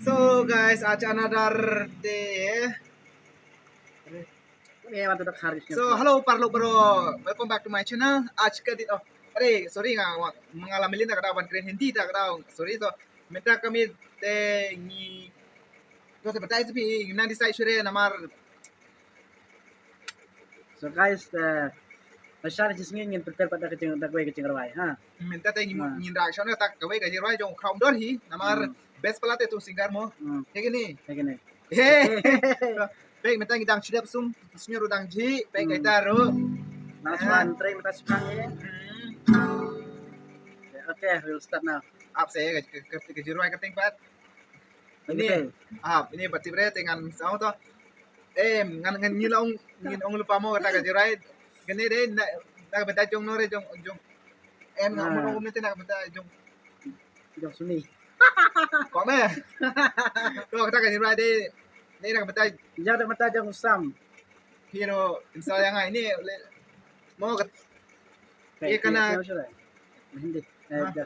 So guys, another day. So hello parlo bro, welcome back to my channel. आज का दिन अरे sorry nggak mengalami lina kada wan keren Hindi tak kada sorry so minta kami ni तो से बताइए भी ना डिसाइड शुरू नमर. So guys, masyarakat sini ingin prepare pada kecing rawai, ha? Minta teh ingin reaction tak kawai kecing rawai jong kaum dor hi namar best pelate tu singgar mo. Ya gini. Baik, minta ngidang sidap sum, senyum udang ji, baik kita ro. Naswan tray minta semangat. Okay, we'll start now. Up saya ke jiruai keting pat. Ini ini berarti berarti dengan sama to. Ngan ngilong lupa mo kata ke jiruai. Gini deh nak benta jong nore jong ngomong nanti nak benta Jong suni. Kok me? Tuh kata ke jiruai deh. Ini nak benta Jangan mata jong usam. hero insya yang ini mau ये करना हिंदी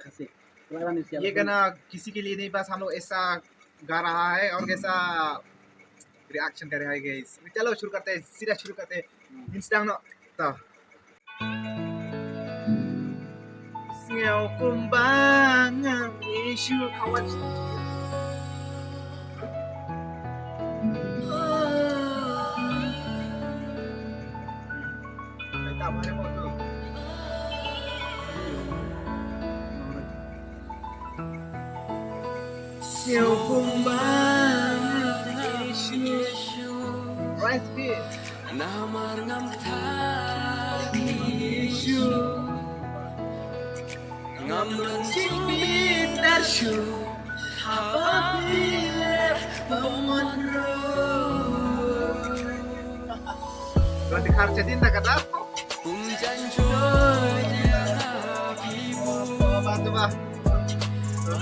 kasih. ये करना किसी के लिए नहीं बस हम लोग ऐसा गा रहा है और कैसा रिएक्शन कर रहा है गाइस. चलो शुरू करते हैं, सीधा शुरू करते हैं. Instagram no to siêu kumbang ang isu kawan siêu kumbang ang isu right beat Namar ngam isu ngam dong Cipin darshu Hababir Pemonro Kalau dikhar jadiin tak kata apa? umjanjo Bantu bah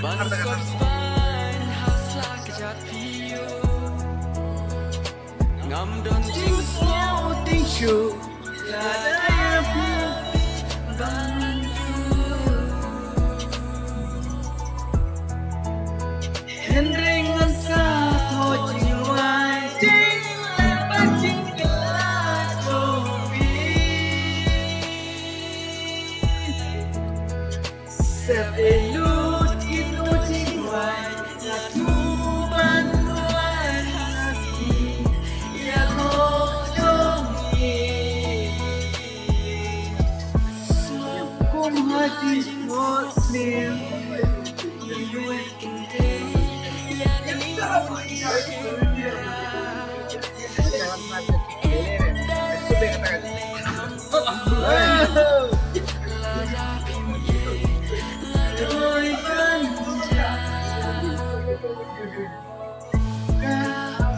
bansot ban hasla kejat pio ngam dong Mau tisu Ada yang Hendringan satu jiwa Jinglah pancing gelar kopi Sebelut itu jiwa Satu bantuan hati Ya kodongi Kum hati muslim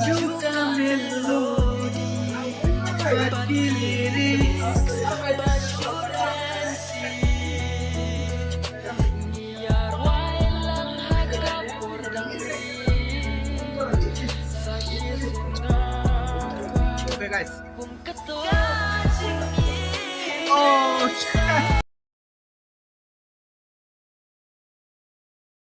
juga melodi bagi lirik Okay guys. Oh